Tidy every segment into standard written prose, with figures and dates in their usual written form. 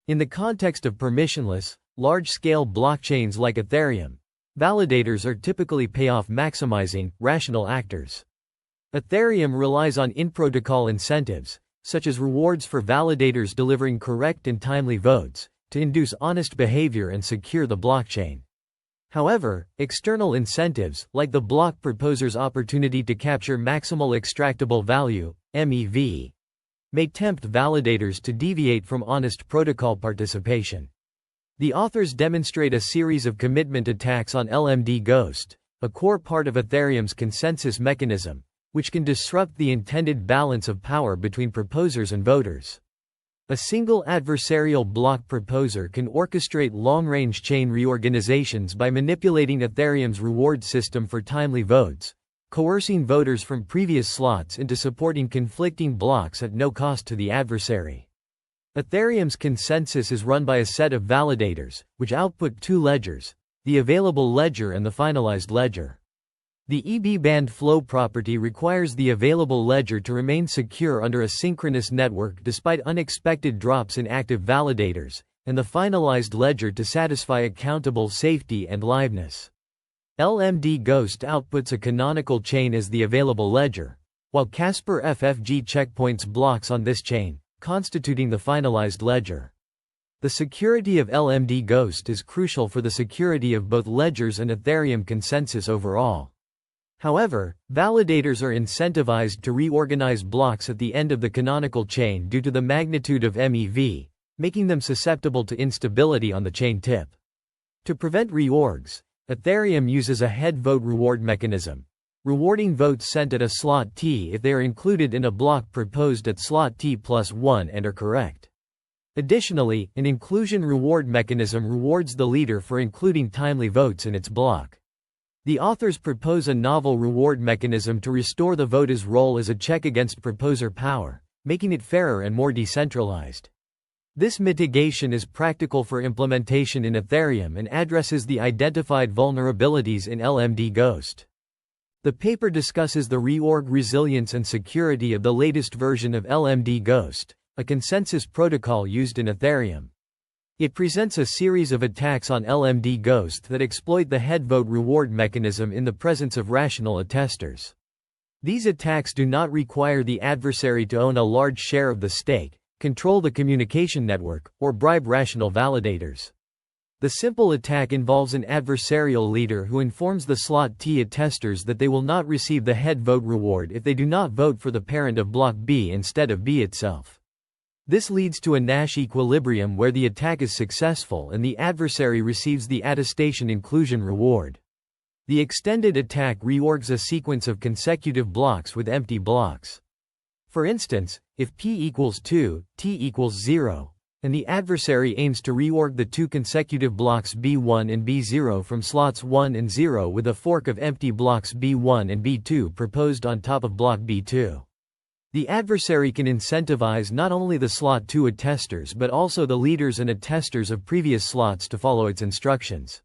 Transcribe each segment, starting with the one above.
In the context of permissionless, large-scale blockchains like Ethereum, validators are typically payoff-maximizing, rational actors. Ethereum relies on in-protocol incentives, such as rewards for validators delivering correct and timely votes, to induce honest behavior and secure the blockchain. However, external incentives, like the block proposer's opportunity to capture maximal extractable value, MEV, may tempt validators to deviate from honest protocol participation. The authors demonstrate a series of commitment attacks on LMD GHOST, a core part of Ethereum's consensus mechanism, which can disrupt the intended balance of power between proposers and voters. A single adversarial block proposer can orchestrate long-range chain reorganizations by manipulating Ethereum's reward system for timely votes, coercing voters from previous slots into supporting conflicting blocks at no cost to the adversary. Ethereum's consensus is run by a set of validators, which output two ledgers, the available ledger and the finalized ledger. The EB band flow property requires the available ledger to remain secure under a synchronous network despite unexpected drops in active validators, and the finalized ledger to satisfy accountable safety and liveness. LMD GHOST outputs a canonical chain as the available ledger, while Caspar FFG checkpoints blocks on this chain, constituting the finalized ledger. The security of LMD GHOST is crucial for the security of both ledgers and Ethereum consensus overall. However, validators are incentivized to reorganize blocks at the end of the canonical chain due to the magnitude of MEV, making them susceptible to instability on the chain tip. To prevent reorgs, Ethereum uses a head vote reward mechanism, rewarding votes sent at a slot T if they are included in a block proposed at slot T+1 and are correct. Additionally, an inclusion reward mechanism rewards the leader for including timely votes in its block. The authors propose a novel reward mechanism to restore the vote's role as a check against proposer power, making it fairer and more decentralized. This mitigation is practical for implementation in Ethereum and addresses the identified vulnerabilities in LMD GHOST. The paper discusses the reorg resilience and security of the latest version of LMD GHOST, a consensus protocol used in Ethereum. It presents a series of attacks on LMD GHOST that exploit the head vote reward mechanism in the presence of rational attesters. These attacks do not require the adversary to own a large share of the stake, control the communication network, or bribe rational validators. The simple attack involves an adversarial leader who informs the slot T attesters that they will not receive the head vote reward if they do not vote for the parent of block B instead of B itself. This leads to a Nash equilibrium where the attack is successful and the adversary receives the attestation inclusion reward. The extended attack reorgs a sequence of consecutive blocks with empty blocks. For instance, if P equals 2, T equals 0, and the adversary aims to reorg the two consecutive blocks B1 and B0 from slots 1 and 0 with a fork of empty blocks B1 and B2 proposed on top of block B2. The adversary can incentivize not only the slot 2 attesters but also the leaders and attesters of previous slots to follow its instructions.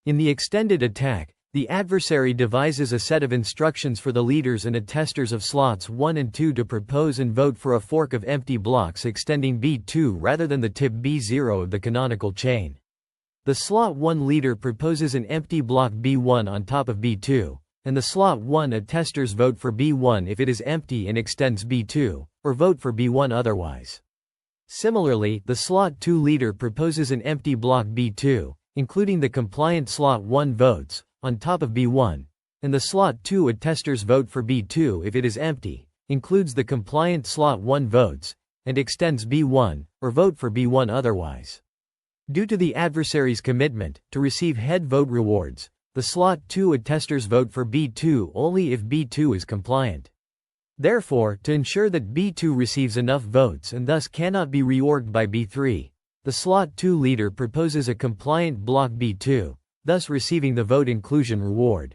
In the extended attack, the adversary devises a set of instructions for the leaders and attesters of slots 1 and 2 to propose and vote for a fork of empty blocks extending B2 rather than the tip B0 of the canonical chain. The slot 1 leader proposes an empty block B1 on top of B2, and the slot 1 attesters vote for B1 if it is empty and extends B2, or vote for B1 otherwise. Similarly, the slot 2 leader proposes an empty block B2, including the compliant slot 1 votes, on top of B1, and the slot 2 attesters vote for B2 if it is empty, includes the compliant slot 1 votes, and extends B1, or vote for B1 otherwise. Due to the adversary's commitment to receive head vote rewards, the slot 2 attesters vote for B2 only if B2 is compliant. Therefore, to ensure that B2 receives enough votes and thus cannot be reorged by B3, the slot 2 leader proposes a compliant block B2, thus receiving the vote inclusion reward.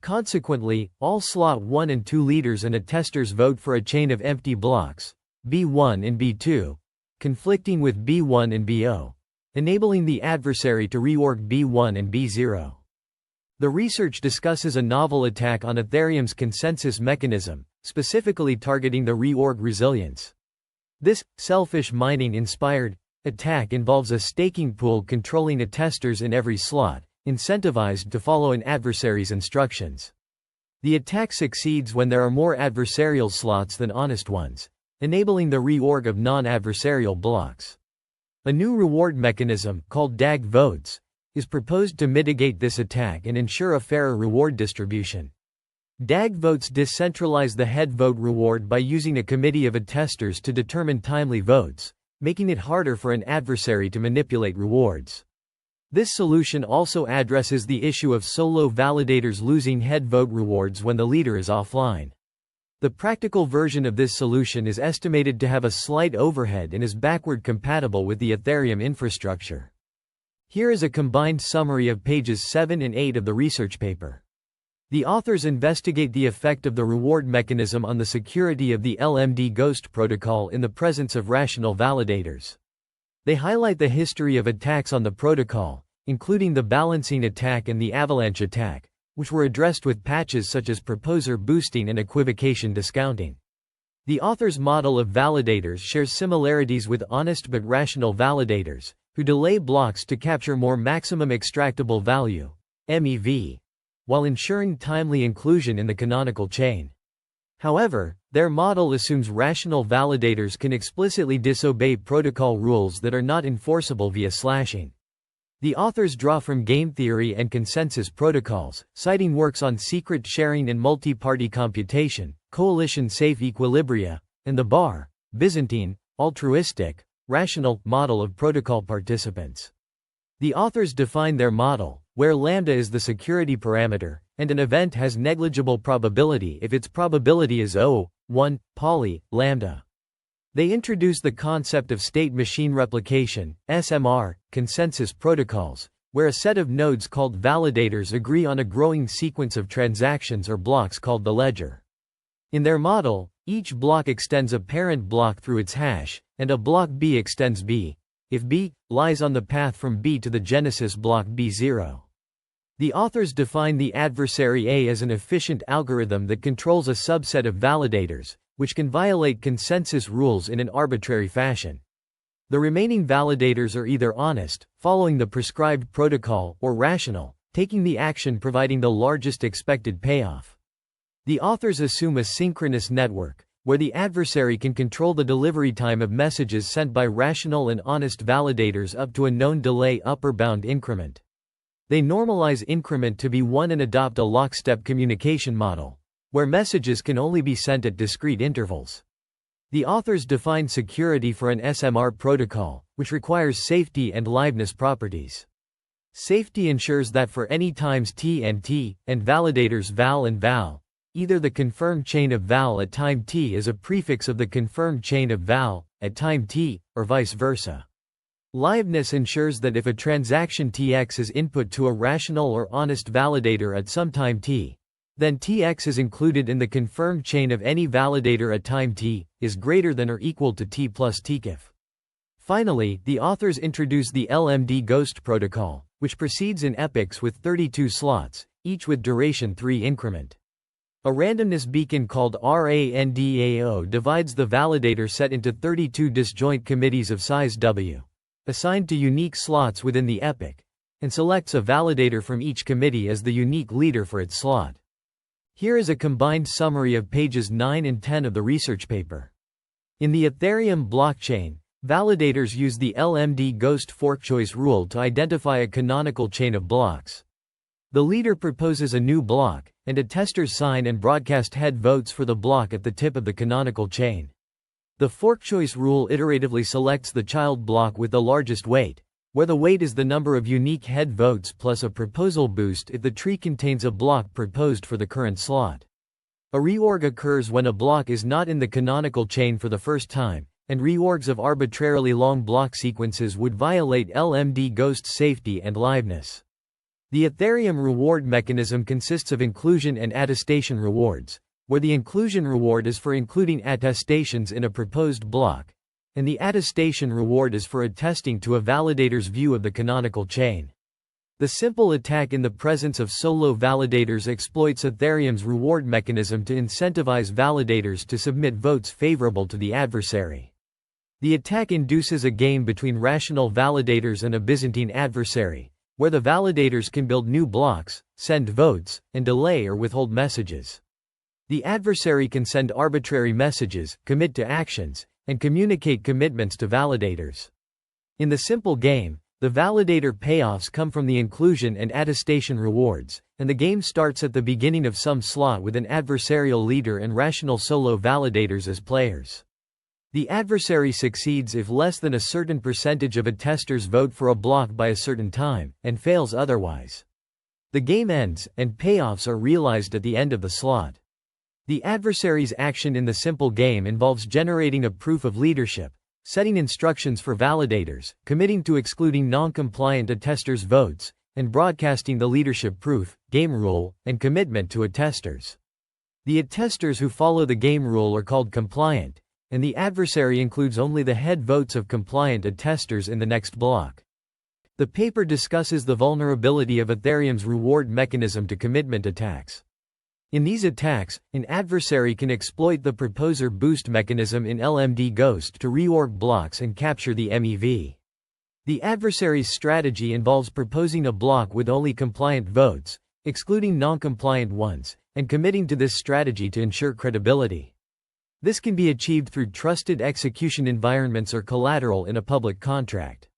Consequently, all slot 1 and 2 leaders and attesters vote for a chain of empty blocks, B1 and B2, conflicting with B1 and BO, enabling the adversary to reorg B1 and B0. The research discusses a novel attack on Ethereum's consensus mechanism, specifically targeting the reorg resilience. This, selfish mining-inspired, attack involves a staking pool controlling attesters in every slot, incentivized to follow an adversary's instructions. The attack succeeds when there are more adversarial slots than honest ones, enabling the reorg of non-adversarial blocks. A new reward mechanism, called DAG votes, is proposed to mitigate this attack and ensure a fairer reward distribution. DAG votes decentralize the head vote reward by using a committee of attesters to determine timely votes, making it harder for an adversary to manipulate rewards. This solution also addresses the issue of solo validators losing head vote rewards when the leader is offline. The practical version of this solution is estimated to have a slight overhead and is backward compatible with the Ethereum infrastructure. Here is a combined summary of pages 7 and 8 of the research paper. The authors investigate the effect of the reward mechanism on the security of the LMD GHOST protocol in the presence of rational validators. They highlight the history of attacks on the protocol, including the balancing attack and the avalanche attack, which were addressed with patches such as proposer boosting and equivocation discounting. The author's model of validators shares similarities with honest but rational validators, who delay blocks to capture more maximum extractable value, MEV, while ensuring timely inclusion in the canonical chain. However, their model assumes rational validators can explicitly disobey protocol rules that are not enforceable via slashing. The authors draw from game theory and consensus protocols, citing works on secret sharing and multi-party computation, coalition-safe equilibria, and the Byzantine, altruistic, rational model of protocol participants. The authors define their model, where lambda is the security parameter, and an event has negligible probability if its probability is 1, poly, lambda. They introduce the concept of state machine replication, SMR, consensus protocols, where a set of nodes called validators agree on a growing sequence of transactions or blocks called the ledger. In their model, each block extends a parent block through its hash, and a block B extends B, if B lies on the path from B to the genesis block B0. The authors define the adversary A as an efficient algorithm that controls a subset of validators, which can violate consensus rules in an arbitrary fashion. The remaining validators are either honest, following the prescribed protocol, or rational, taking the action providing the largest expected payoff. The authors assume a synchronous network, where the adversary can control the delivery time of messages sent by rational and honest validators up to a known delay upper bound increment. They normalize increment to be 1 and adopt a lockstep communication model, where messages can only be sent at discrete intervals. The authors define security for an SMR protocol, which requires safety and liveness properties. Safety ensures that for any times T and T, and validators val and val, either the confirmed chain of val at time T is a prefix of the confirmed chain of val at time T, or vice versa. Liveness ensures that if a transaction Tx is input to a rational or honest validator at some time T, then Tx is included in the confirmed chain of any validator at time T, is greater than or equal to T plus Tcif. Finally, the authors introduce the LMD GHOST protocol, which proceeds in epochs with 32 slots, each with duration 3 increment. A randomness beacon called RANDAO divides the validator set into 32 disjoint committees of size W, assigned to unique slots within the epoch, and selects a validator from each committee as the unique leader for its slot. Here is a combined summary of pages 9 and 10 of the research paper. In the Ethereum blockchain, validators use the LMD GHOST fork choice rule to identify a canonical chain of blocks. The leader proposes a new block, and attesters sign and broadcast head votes for the block at the tip of the canonical chain. The fork choice rule iteratively selects the child block with the largest weight, where the weight is the number of unique head votes plus a proposal boost if the tree contains a block proposed for the current slot. A reorg occurs when a block is not in the canonical chain for the first time, and reorgs of arbitrarily long block sequences would violate LMD GHOST safety and liveness. The Ethereum reward mechanism consists of inclusion and attestation rewards, where the inclusion reward is for including attestations in a proposed block, and the attestation reward is for attesting to a validator's view of the canonical chain. The simple attack in the presence of solo validators exploits Ethereum's reward mechanism to incentivize validators to submit votes favorable to the adversary. The attack induces a game between rational validators and a Byzantine adversary, where the validators can build new blocks, send votes, and delay or withhold messages. The adversary can send arbitrary messages, commit to actions, and communicate commitments to validators. In the simple game, the validator payoffs come from the inclusion and attestation rewards, and the game starts at the beginning of some slot with an adversarial leader and rational solo validators as players. The adversary succeeds if less than a certain percentage of attesters vote for a block by a certain time, and fails otherwise. The game ends, and payoffs are realized at the end of the slot. The adversary's action in the simple game involves generating a proof of leadership, setting instructions for validators, committing to excluding non-compliant attesters' votes, and broadcasting the leadership proof, game rule, and commitment to attesters. The attesters who follow the game rule are called compliant, and the adversary includes only the head votes of compliant attesters in the next block. The paper discusses the vulnerability of Ethereum's reward mechanism to commitment attacks. In these attacks, an adversary can exploit the proposer boost mechanism in LMD GHOST to reorg blocks and capture the MEV. The adversary's strategy involves proposing a block with only compliant votes, excluding non-compliant ones, and committing to this strategy to ensure credibility. This can be achieved through trusted execution environments or collateral in a public contract.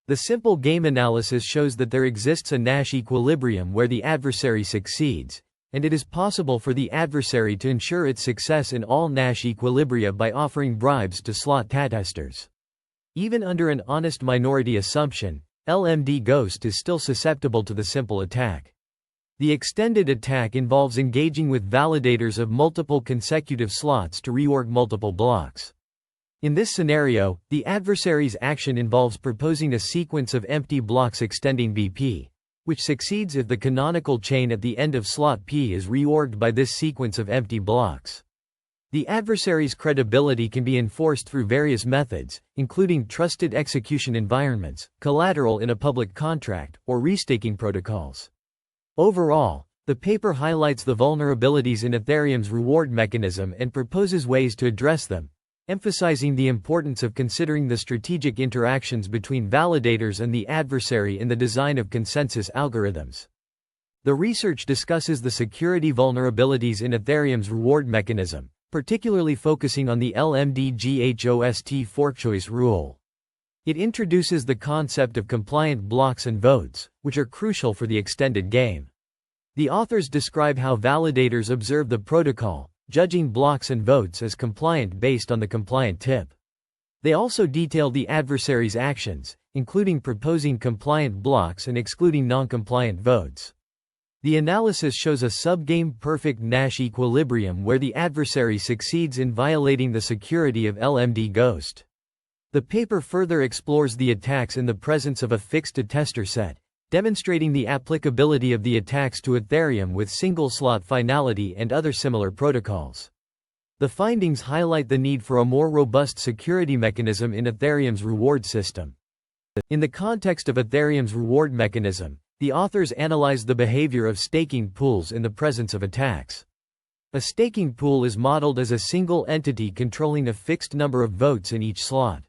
The simple game analysis shows that there exists a Nash equilibrium where the adversary succeeds, and it is possible for the adversary to ensure its success in all Nash equilibria by offering bribes to slot attesters. Even under an honest minority assumption, LMD GHOST is still susceptible to the simple attack. The extended attack involves engaging with validators of multiple consecutive slots to reorg multiple blocks. In this scenario, the adversary's action involves proposing a sequence of empty blocks extending BP, which succeeds if the canonical chain at the end of slot P is reorged by this sequence of empty blocks. The adversary's credibility can be enforced through various methods, including trusted execution environments, collateral in a public contract, or restaking protocols. Overall, the paper highlights the vulnerabilities in Ethereum's reward mechanism and proposes ways to address them, emphasizing the importance of considering the strategic interactions between validators and the adversary in the design of consensus algorithms. The research discusses the security vulnerabilities in Ethereum's reward mechanism, particularly focusing on the LMD GHOST fork choice rule. It introduces the concept of compliant blocks and votes, which are crucial for the extended game. The authors describe how validators observe the protocol, judging blocks and votes as compliant based on the compliant tip. They also detail the adversary's actions, including proposing compliant blocks and excluding non-compliant votes. The analysis shows a sub-game perfect Nash equilibrium where the adversary succeeds in violating the security of LMD GHOST. The paper further explores the attacks in the presence of a fixed attester set, demonstrating the applicability of the attacks to Ethereum with single-slot finality and other similar protocols. The findings highlight the need for a more robust security mechanism in Ethereum's reward system. In the context of Ethereum's reward mechanism, the authors analyze the behavior of staking pools in the presence of attacks. A staking pool is modeled as a single entity controlling a fixed number of votes in each slot.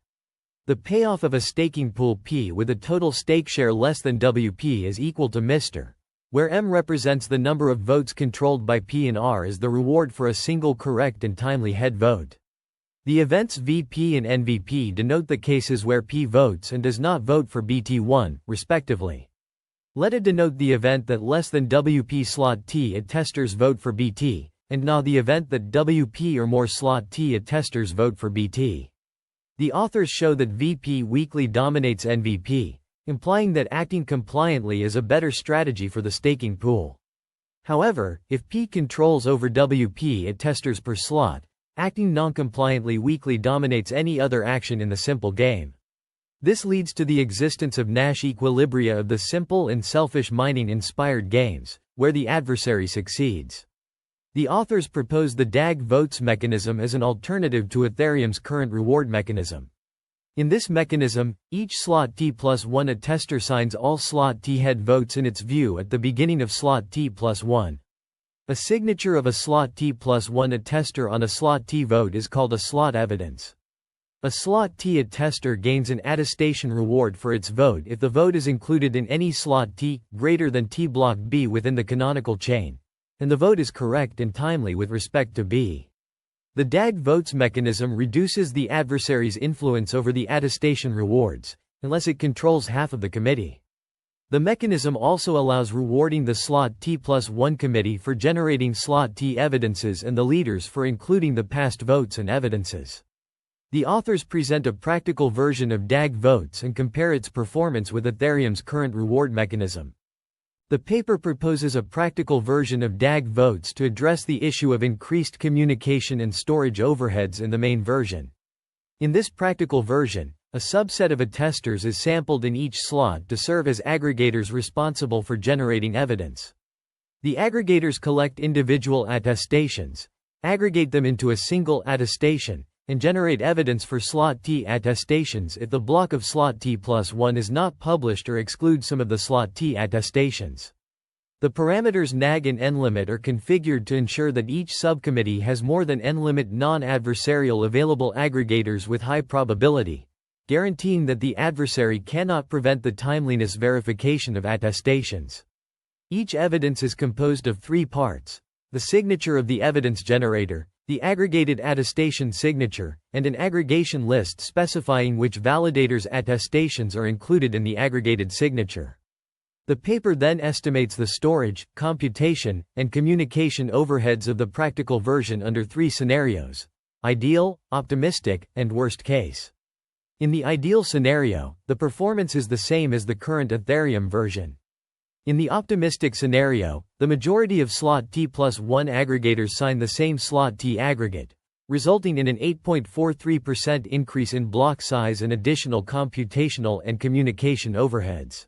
The payoff of a staking pool P with a total stake share less than WP is equal to Mr., where M represents the number of votes controlled by P and R is the reward for a single correct and timely head vote. The events VP and NVP denote the cases where P votes and does not vote for BT1, respectively. Let it denote the event that less than WP slot T attesters vote for BT, and NA the event that WP or more slot T attesters vote for BT. The authors show that VP weakly dominates NVP, implying that acting compliantly is a better strategy for the staking pool. However, if P controls over WP attesters per slot, acting non-compliantly weakly dominates any other action in the simple game. This leads to the existence of Nash equilibria of the simple and selfish mining-inspired games, where the adversary succeeds. The authors propose the DAG votes mechanism as an alternative to Ethereum's current reward mechanism. In this mechanism, each slot T+1 attester signs all slot T head votes in its view at the beginning of slot T+1. A signature of a slot T+1 attester on a slot T vote is called a slot evidence. A slot T attester gains an attestation reward for its vote if the vote is included in any slot T greater than T block B within the canonical chain, and the vote is correct and timely with respect to B. The DAG votes mechanism reduces the adversary's influence over the attestation rewards, unless it controls half of the committee. The mechanism also allows rewarding the slot T+1 committee for generating slot T evidences and the leaders for including the past votes and evidences. The authors present a practical version of DAG votes and compare its performance with Ethereum's current reward mechanism. The paper proposes a practical version of DAG votes to address the issue of increased communication and storage overheads in the main version. In this practical version, a subset of attesters is sampled in each slot to serve as aggregators responsible for generating evidence. The aggregators collect individual attestations, aggregate them into a single attestation, and generate evidence for slot T attestations if the block of slot T+1 is not published or excludes some of the slot T attestations. The parameters NAG and NLimit are configured to ensure that each subcommittee has more than NLimit non-adversarial available aggregators with high probability, guaranteeing that the adversary cannot prevent the timeliness verification of attestations. Each evidence is composed of three parts: the signature of the evidence generator, the aggregated attestation signature, and an aggregation list specifying which validators' attestations are included in the aggregated signature. The paper then estimates the storage, computation, and communication overheads of the practical version under three scenarios: ideal, optimistic, and worst case. In the ideal scenario, the performance is the same as the current Ethereum version. In the optimistic scenario, the majority of slot T+1 aggregators sign the same slot T aggregate, resulting in an 8.43% increase in block size and additional computational and communication overheads.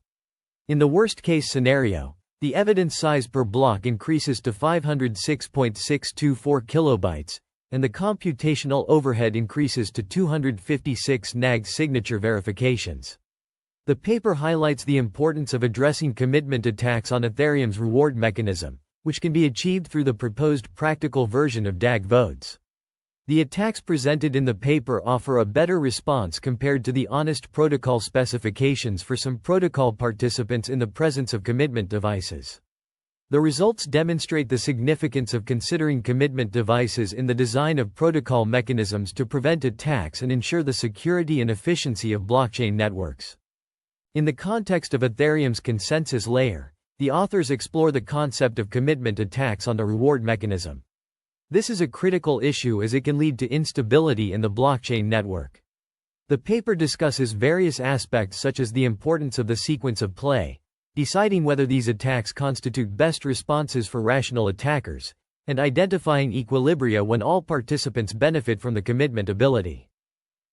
In the worst-case scenario, the evidence size per block increases to 506.624 kilobytes, and the computational overhead increases to 256 NAG signature verifications. The paper highlights the importance of addressing commitment attacks on Ethereum's reward mechanism, which can be achieved through the proposed practical version of DAG votes. The attacks presented in the paper offer a better response compared to the honest protocol specifications for some protocol participants in the presence of commitment devices. The results demonstrate the significance of considering commitment devices in the design of protocol mechanisms to prevent attacks and ensure the security and efficiency of blockchain networks. In the context of Ethereum's consensus layer, the authors explore the concept of commitment attacks on the reward mechanism. This is a critical issue as it can lead to instability in the blockchain network. The paper discusses various aspects such as the importance of the sequence of play, deciding whether these attacks constitute best responses for rational attackers, and identifying equilibria when all participants benefit from the commitment ability.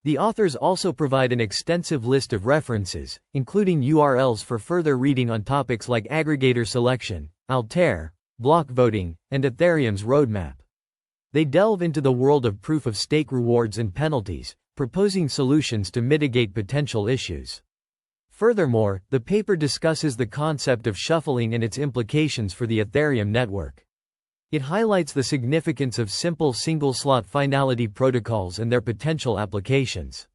The authors also provide an extensive list of references, including URLs for further reading on topics like aggregator selection, Altair, block voting, and Ethereum's roadmap. They delve into the world of proof-of-stake rewards and penalties, proposing solutions to mitigate potential issues. Furthermore, the paper discusses the concept of shuffling and its implications for the Ethereum network. It highlights the significance of simple single-slot finality protocols and their potential applications.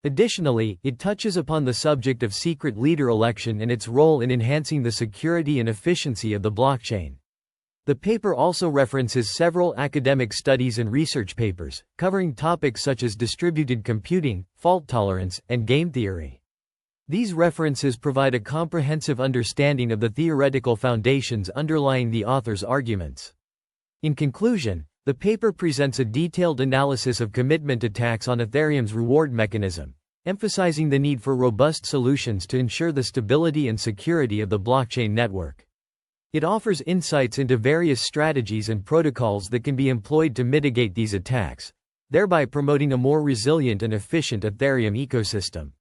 Additionally, it touches upon the subject of secret leader election and its role in enhancing the security and efficiency of the blockchain. The paper also references several academic studies and research papers, covering topics such as distributed computing, fault tolerance, and game theory. These references provide a comprehensive understanding of the theoretical foundations underlying the author's arguments. In conclusion, the paper presents a detailed analysis of commitment attacks on Ethereum's reward mechanism, emphasizing the need for robust solutions to ensure the stability and security of the blockchain network. It offers insights into various strategies and protocols that can be employed to mitigate these attacks, thereby promoting a more resilient and efficient Ethereum ecosystem.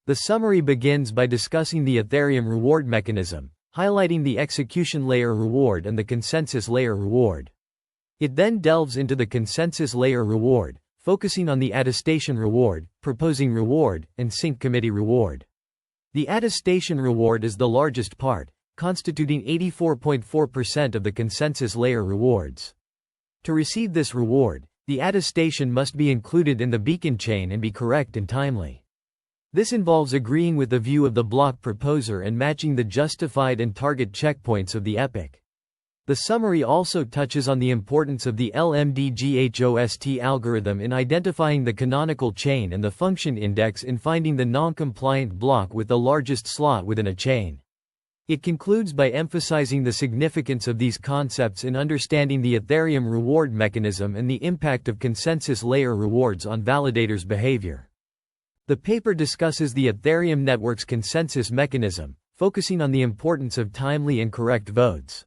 The summary begins by discussing the Ethereum reward mechanism, highlighting the execution layer reward and the consensus layer reward. It then delves into the consensus layer reward, focusing on the attestation reward, proposing reward, and sync committee reward. The attestation reward is the largest part, constituting 84.4% of the consensus layer rewards. To receive this reward, the attestation must be included in the beacon chain and be correct and timely. This involves agreeing with the view of the block proposer and matching the justified and target checkpoints of the epoch. The summary also touches on the importance of the LMD GHOST algorithm in identifying the canonical chain and the function index in finding the non-compliant block with the largest slot within a chain. It concludes by emphasizing the significance of these concepts in understanding the Ethereum reward mechanism and the impact of consensus layer rewards on validators' behavior. The paper discusses the Ethereum network's consensus mechanism, focusing on the importance of timely and correct votes.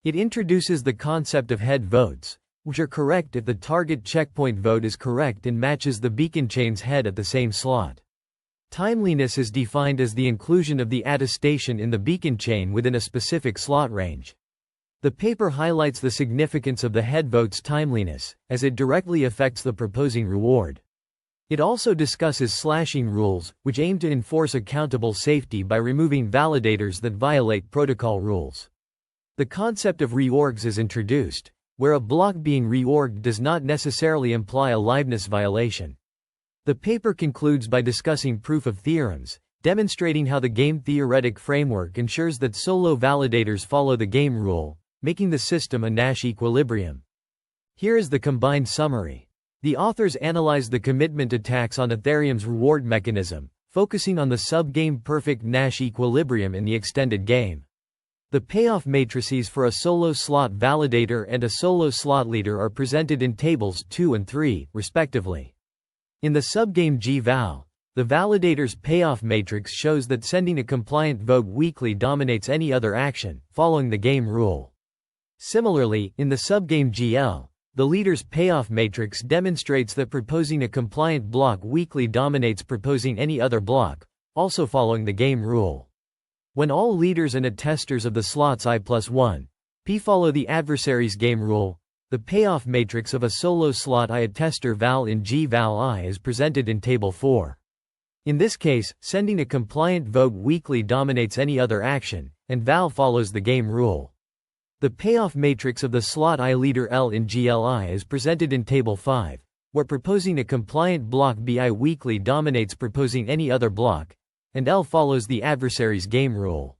It introduces the concept of head votes, which are correct if the target checkpoint vote is correct and matches the beacon chain's head at the same slot. Timeliness is defined as the inclusion of the attestation in the beacon chain within a specific slot range. The paper highlights the significance of the head vote's timeliness, as it directly affects the proposing reward. It also discusses slashing rules, which aim to enforce accountable safety by removing validators that violate protocol rules. The concept of reorgs is introduced, where a block being reorged does not necessarily imply a liveness violation. The paper concludes by discussing proof of theorems, demonstrating how the game theoretic framework ensures that solo validators follow the game rule, making the system a Nash equilibrium. Here is the combined summary. The authors analyzed the commitment attacks on Ethereum's reward mechanism, focusing on the sub-game perfect Nash equilibrium in the extended game. The payoff matrices for a solo slot validator and a solo slot leader are presented in tables 2 and 3, respectively. In the subgame G-Val, the validator's payoff matrix shows that sending a compliant vote weakly dominates any other action, following the game rule. Similarly, in the subgame GL, the leader's payoff matrix demonstrates that proposing a compliant block weakly dominates proposing any other block, also following the game rule. When all leaders and attesters of the slots I+1, P follow the adversary's game rule, the payoff matrix of a solo slot I attester val in G-Val I is presented in Table 4. In this case, sending a compliant vote weakly dominates any other action, and val follows the game rule. The payoff matrix of the slot I leader L in GLI is presented in Table 5, where proposing a compliant block BI weakly dominates proposing any other block, and L follows the adversary's game rule.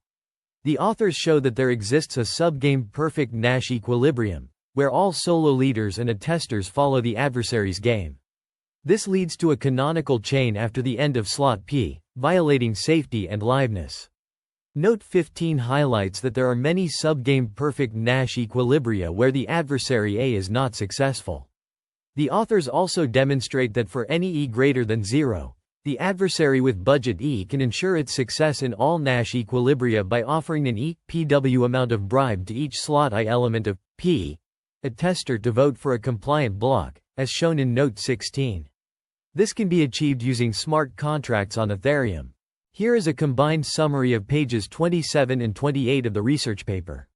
The authors show that there exists a subgame perfect Nash equilibrium, where all solo leaders and attesters follow the adversary's game. This leads to a canonical chain after the end of slot P, violating safety and liveness. Note 15 highlights that there are many subgame perfect Nash equilibria where the adversary A is not successful. The authors also demonstrate that for any E greater than 0, the adversary with budget E can ensure its success in all Nash equilibria by offering an E/PW amount of bribe to each slot I element of P attester to vote for a compliant block, as shown in Note 16. This can be achieved using smart contracts on Ethereum. Here is a combined summary of pages 27 and 28 of the research paper.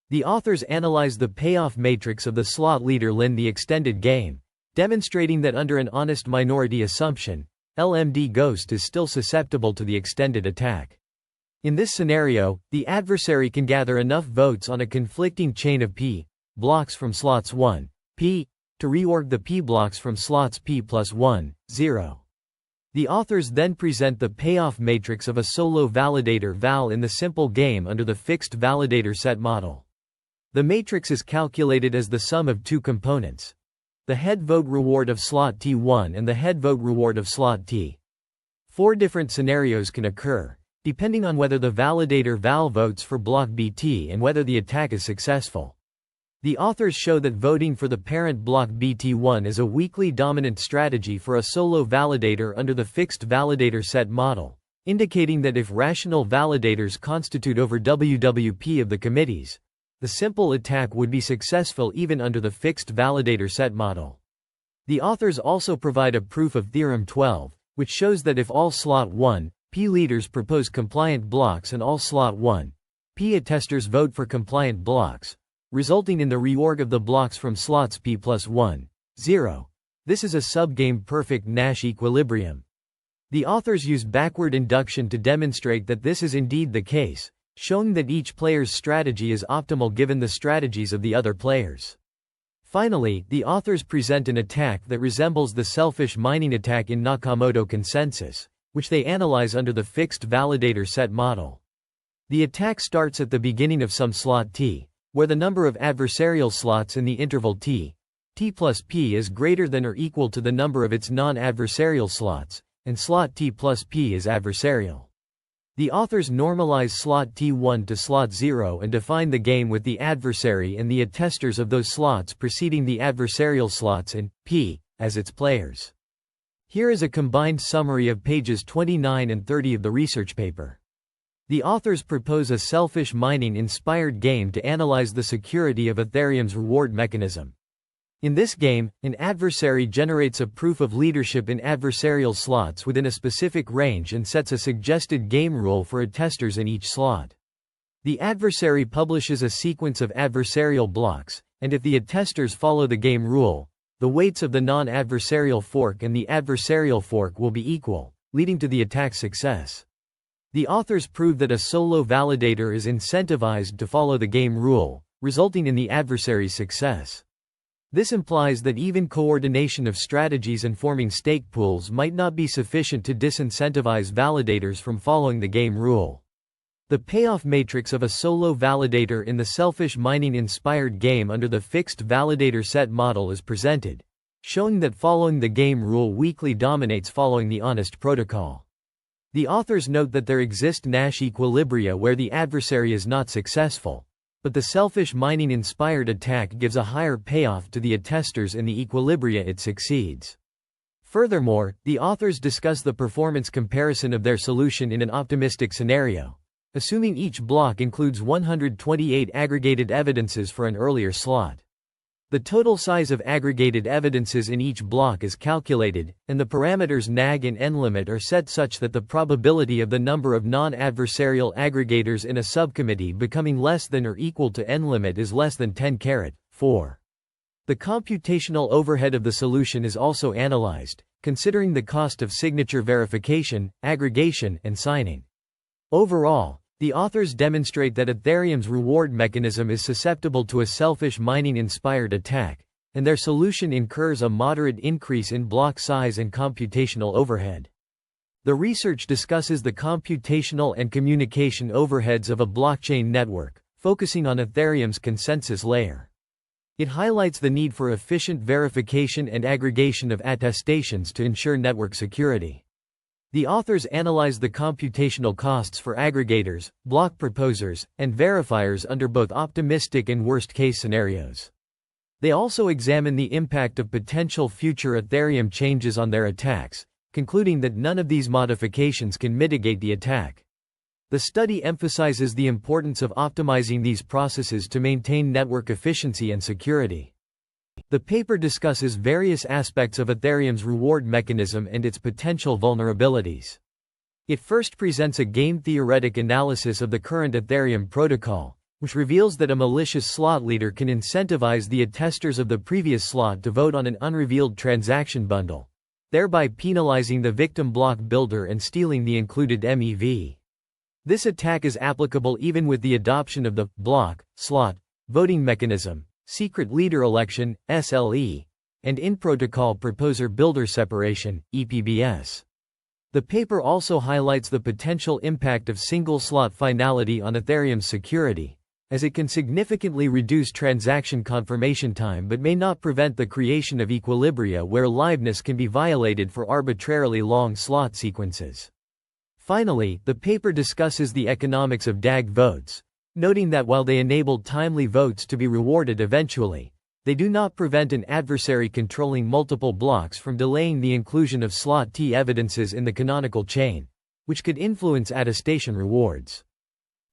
The authors analyze the payoff matrix of the slot leader in the extended game, demonstrating that under an honest minority assumption, LMD GHOST is still susceptible to the extended attack. In this scenario, the adversary can gather enough votes on a conflicting chain of P blocks from slots 1, P, to reorg the P blocks from slots P+1, 0. The authors then present the payoff matrix of a solo validator val in the simple game under the fixed validator set model. The matrix is calculated as the sum of two components: the head vote reward of slot T1 and the head vote reward of slot T. 4 different scenarios can occur, depending on whether the validator val votes for block BT and whether the attack is successful. The authors show that voting for the parent block BT1 is a weakly dominant strategy for a solo validator under the fixed validator set model, indicating that if rational validators constitute over WWP of the committees, the simple attack would be successful even under the fixed validator set model. The authors also provide a proof of Theorem 12, which shows that if all slot 1, P leaders propose compliant blocks and all slot 1, P attesters vote for compliant blocks, resulting in the reorg of the blocks from slots P+1, 0. This is a subgame perfect Nash equilibrium. The authors use backward induction to demonstrate that this is indeed the case, showing that each player's strategy is optimal given the strategies of the other players. Finally, the authors present an attack that resembles the selfish mining attack in Nakamoto consensus, which they analyze under the fixed validator set model. The attack starts at the beginning of some slot t, where the number of adversarial slots in the interval t plus p is greater than or equal to the number of its non-adversarial slots, and slot t plus p is adversarial. The authors normalize slot t1 to slot 0 and define the game with the adversary and the attesters of those slots preceding the adversarial slots in p as its players. Here is a combined summary of pages 29 and 30 of the research paper. The authors propose a selfish mining-inspired game to analyze the security of Ethereum's reward mechanism. In this game, an adversary generates a proof of leadership in adversarial slots within a specific range and sets a suggested game rule for attesters in each slot. The adversary publishes a sequence of adversarial blocks, and if the attesters follow the game rule, the weights of the non-adversarial fork and the adversarial fork will be equal, leading to the attack's success. The authors prove that a solo validator is incentivized to follow the game rule, resulting in the adversary's success. This implies that even coordination of strategies and forming stake pools might not be sufficient to disincentivize validators from following the game rule. The payoff matrix of a solo validator in the selfish mining-inspired game under the fixed validator set model is presented, showing that following the game rule weakly dominates following the honest protocol. The authors note that there exist Nash equilibria where the adversary is not successful, but the selfish mining-inspired attack gives a higher payoff to the attesters in the equilibria it succeeds. Furthermore, the authors discuss the performance comparison of their solution in an optimistic scenario, assuming each block includes 128 aggregated evidences for an earlier slot. The total size of aggregated evidences in each block is calculated, and the parameters nag and nlimit are set such that the probability of the number of non-adversarial aggregators in a subcommittee becoming less than or equal to nlimit is less than 10^4. The computational overhead of the solution is also analyzed, considering the cost of signature verification, aggregation, and signing. Overall, the authors demonstrate that Ethereum's reward mechanism is susceptible to a selfish mining-inspired attack, and their solution incurs a moderate increase in block size and computational overhead. The research discusses the computational and communication overheads of a blockchain network, focusing on Ethereum's consensus layer. It highlights the need for efficient verification and aggregation of attestations to ensure network security. The authors analyze the computational costs for aggregators, block proposers, and verifiers under both optimistic and worst-case scenarios. They also examine the impact of potential future Ethereum changes on their attacks, concluding that none of these modifications can mitigate the attack. The study emphasizes the importance of optimizing these processes to maintain network efficiency and security. The paper discusses various aspects of Ethereum's reward mechanism and its potential vulnerabilities. It first presents a game-theoretic analysis of the current Ethereum protocol, which reveals that a malicious slot leader can incentivize the attesters of the previous slot to vote on an unrevealed transaction bundle, thereby penalizing the victim block builder and stealing the included MEV. This attack is applicable even with the adoption of the block slot voting mechanism, secret leader election, SLE, and in-protocol proposer-builder separation, EPBS. The paper also highlights the potential impact of single-slot finality on Ethereum's security, as it can significantly reduce transaction confirmation time but may not prevent the creation of equilibria where liveness can be violated for arbitrarily long slot sequences. Finally, the paper discusses the economics of DAG votes, noting that while they enable timely votes to be rewarded eventually, they do not prevent an adversary controlling multiple blocks from delaying the inclusion of slot T evidences in the canonical chain, which could influence attestation rewards.